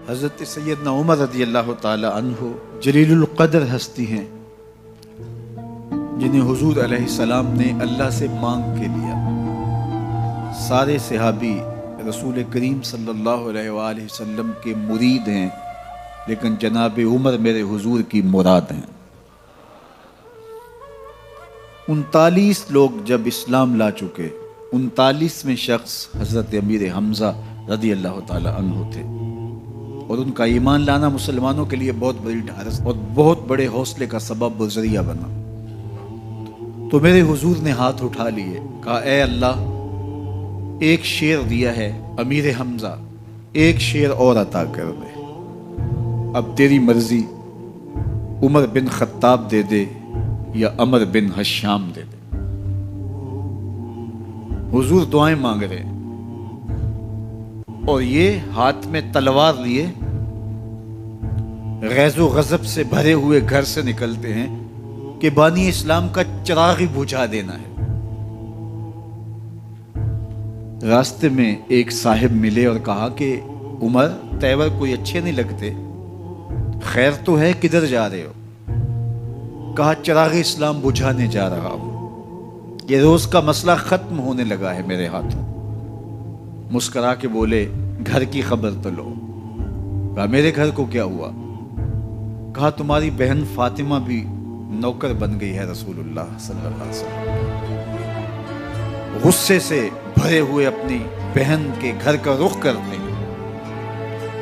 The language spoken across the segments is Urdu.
حضرت سیدنا عمر رضی اللہ تعالی عنہ جلیل القدر ہستی ہیں جنہیں حضور علیہ السلام نے اللہ سے مانگ کے لیا۔ سارے صحابی رسول کریم صلی اللہ علیہ وآلہ وسلم کے مرید ہیں، لیکن جناب عمر میرے حضور کی مراد ہیں۔ 39 لوگ جب اسلام لا چکے، 39ویں شخص حضرت امیر حمزہ رضی اللہ تعالی عنہ تھے، اور ان کا ایمان لانا مسلمانوں کے لیے بہت بڑی ڈھارس اور بہت بڑے حوصلے کا سبب و ذریعہ بنا۔ تو میرے حضور نے ہاتھ اٹھا لیے، کہا اے اللہ، ایک شیر دیا ہے امیر حمزہ، ایک شیر اور عطا کر دے، اب تیری مرضی، عمر بن خطاب دے دے یا عمر بن حشام دے دے۔ حضور دعائیں مانگ رہے ہیں اور یہ ہاتھ میں تلوار لیے غیظ و غضب سے بھرے ہوئے گھر سے نکلتے ہیں کہ بانی اسلام کا چراغ ہی بجھا دینا ہے۔ راستے میں ایک صاحب ملے اور کہا کہ عمر، تیور کوئی اچھے نہیں لگتے، خیر تو ہے، کدھر جا رہے ہو؟ کہا چراغ اسلام بجھانے جا رہا ہوں، یہ روز کا مسئلہ ختم ہونے لگا ہے میرے ہاتھوں۔ مسکرا کے بولے گھر کی خبر تو لو۔ کہا میرے گھر کو کیا ہوا؟ کہا تمہاری بہن فاطمہ بھی نوکر بن گئی ہے رسول اللہ صلی اللہ علیہ وسلم۔ غصے سے بھرے ہوئے اپنی بہن کے گھر کا رخ کرتے ہیں،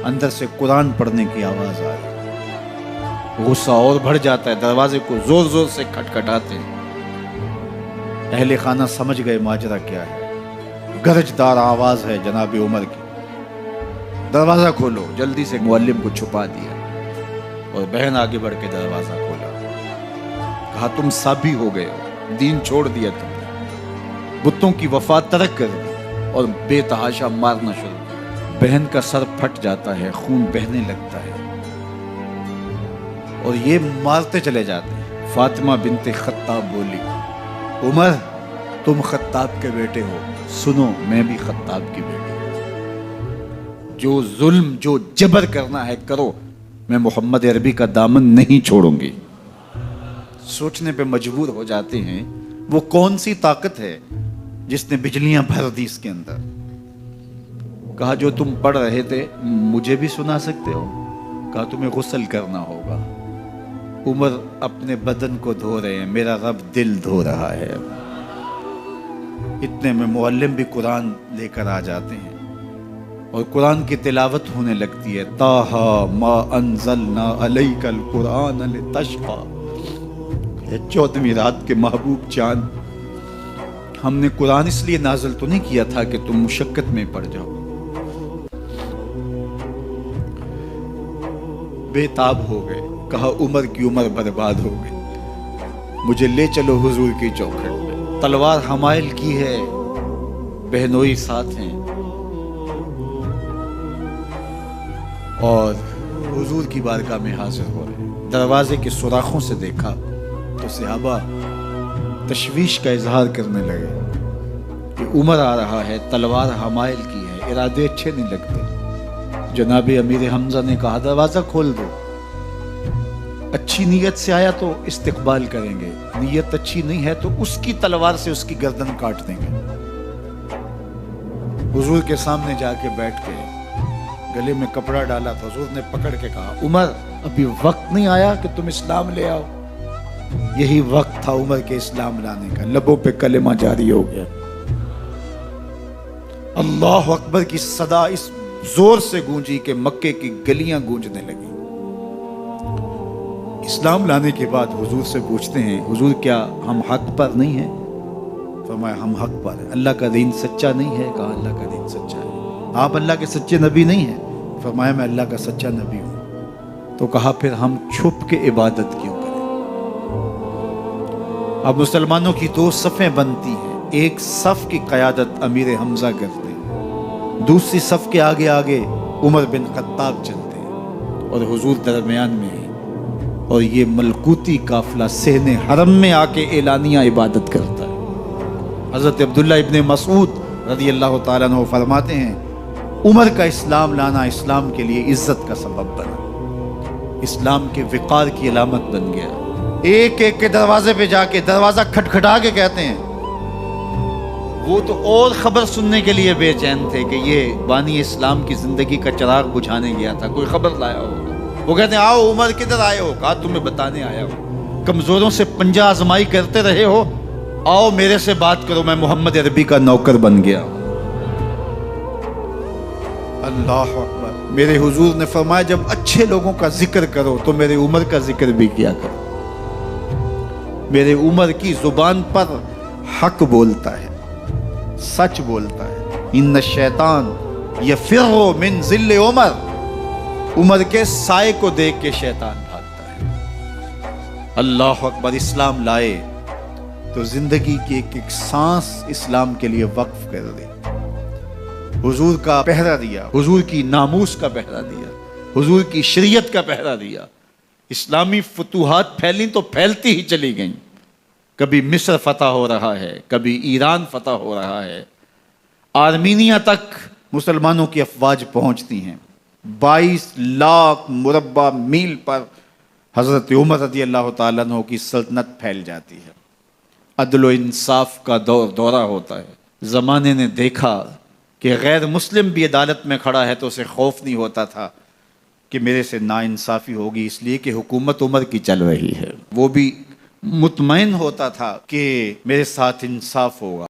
اندر سے قرآن پڑھنے کی آواز آ رہی، غصہ اور بڑھ جاتا ہے، دروازے کو زور زور سے کھٹکھٹاتے ہیں۔ اہل خانہ سمجھ گئے ماجرا کیا ہے، گرجدار آواز ہے جناب عمر کی، دروازہ کھولو۔ جلدی سے معلم کو چھپا دیا اور بہن آگے بڑھ کے دروازہ کھولا۔ کہا تم سابی ہو گئے ہو، دین چھوڑ دیا تم نے، بتوں کی وفا ترک کر دی اور بے تحاشا مارنا شروع کیا۔ بہن کا سر پھٹ جاتا ہے، خون بہنے لگتا ہے اور یہ مارتے چلے جاتے ہیں۔ فاطمہ بنت خطاب بولی عمر، تم خطاب کے بیٹے ہو، سنو میں بھی خطاب کی بیٹی ہوں، جو ظلم جو جبر کرنا ہے کرو، میں محمد عربی کا دامن نہیں چھوڑوں گی۔ سوچنے پہ مجبور ہو جاتے ہیں وہ کون سی طاقت ہے جس نے بجلیاں بھر دی اس کے اندر۔ کہا جو تم پڑھ رہے تھے مجھے بھی سنا سکتے ہو؟ کہا تمہیں غسل کرنا ہوگا۔ عمر اپنے بدن کو دھو رہے ہیں، میرا رب دل دھو رہا ہے۔ اتنے میں معلم بھی قرآن لے کر آ جاتے ہیں اور قرآن کی تلاوت ہونے لگتی ہے۔ طٰہٰ ما انزلنا علیک القرآن لتشقیٰ، 14ویں رات کے محبوب چاند، ہم نے قرآن اس لیے نازل تو نہیں کیا تھا کہ تم مشقت میں پڑ جاؤ۔ بے تاب ہو گئے، کہا عمر کی عمر برباد ہو گئی، مجھے لے چلو حضور کی چوکھٹ پہ۔ تلوار حمائل کی ہے، بہنوئی ساتھ ہیں، اور حضور کی بارگاہ میں حاضر ہو رہے ہیں۔ دروازے کے سوراخوں سے دیکھا تو صحابہ تشویش کا اظہار کرنے لگے کہ عمر آ رہا ہے، تلوار حمائل کی ہے، ارادے اچھے نہیں لگتے۔ جناب امیر حمزہ نے کہا دروازہ کھول دو، اچھی نیت سے آیا تو استقبال کریں گے، نیت اچھی نہیں ہے تو اس کی تلوار سے اس کی گردن کاٹ دیں گے۔ حضور کے سامنے جا کے بیٹھ کے گلے میں کپڑا ڈالا تو حضور نے پکڑ کے کہا عمر، ابھی وقت نہیں آیا کہ تم اسلام لے آؤ؟ یہی وقت تھا عمر کے اسلام لانے کا۔ لبوں پہ کلمہ جاری ہو گیا، اللہ اکبر کی صدا اس زور سے گونجی کہ مکے کی گلیاں گونجنے لگی۔ اسلام لانے کے بعد حضور سے پوچھتے ہیں حضور کیا ہم حق پر نہیں ہیں؟ فرمایا ہم حق پر ہیں۔ اللہ کا دین سچا نہیں ہے؟ کہا اللہ کا دین سچا ہے۔ آپ اللہ کے سچے نبی نہیں ہیں؟ فرمایا میں اللہ کا سچا نبی ہوں۔ تو کہا پھر ہم چھپ کے عبادت کیوں کریں؟ اب مسلمانوں کی 2 صفیں بنتی ہیں، ایک صف کی قیادت امیر حمزہ کرتے ہیں، دوسری صف کے آگے آگے عمر بن خطاب چلتے ہیں، اور حضور درمیان میں ہیں، اور یہ ملکوتی قافلہ صحن حرم میں آ کے اعلانیہ عبادت کرتا ہے۔ حضرت عبداللہ ابن مسعود رضی اللہ تعالیٰ عنہ فرماتے ہیں عمر کا اسلام لانا اسلام کے لیے عزت کا سبب بنا، اسلام کے وقار کی علامت بن گیا۔ ایک ایک کے دروازے پہ جا کے دروازہ کھٹکھٹا کے کہتے ہیں، وہ تو اور خبر سننے کے لیے بے چین تھے کہ یہ بانی اسلام کی زندگی کا چراغ بجھانے گیا تھا، کوئی خبر لایا ہوگا۔ وہ کہتے ہیں آؤ عمر کدھر آئے ہو؟ کہا تمہیں بتانے آیا ہو، کمزوروں سے پنجہ آزمائی کرتے رہے ہو، آؤ میرے سے بات کرو، میں محمد عربی کا نوکر بن گیا۔ اللہ اکبر۔ میرے حضور نے فرمایا جب اچھے لوگوں کا ذکر کرو تو میرے عمر کا ذکر بھی کیا کرو۔ میرے عمر کی زبان پر حق بولتا ہے، سچ بولتا ہے۔ ان الشیطان یفر من ظل عمر، عمر کے سائے کو دیکھ کے شیطان بھاگتا ہے۔ اللہ اکبر۔ اسلام لائے تو زندگی کی ایک ایک سانس اسلام کے لیے وقف کر دے، حضور کا پہرا دیا، حضور کی ناموس کا پہرا دیا، حضور کی شریعت کا پہرا دیا۔ اسلامی فتوحات پھیلیں تو پھیلتی ہی چلی گئیں، کبھی مصر فتح ہو رہا ہے، کبھی ایران فتح ہو رہا ہے، آرمینیا تک مسلمانوں کی افواج پہنچتی ہیں۔ 22 لاکھ مربع میل پر حضرت عمر رضی اللہ تعالیٰ عنہ کی سلطنت پھیل جاتی ہے۔ عدل و انصاف کا دورہ ہوتا ہے۔ زمانے نے دیکھا کہ غیر مسلم بھی عدالت میں کھڑا ہے تو اسے خوف نہیں ہوتا تھا کہ میرے سے ناانصافی ہوگی، اس لیے کہ حکومت عمر کی چل رہی ہے۔ وہ بھی مطمئن ہوتا تھا کہ میرے ساتھ انصاف ہوگا۔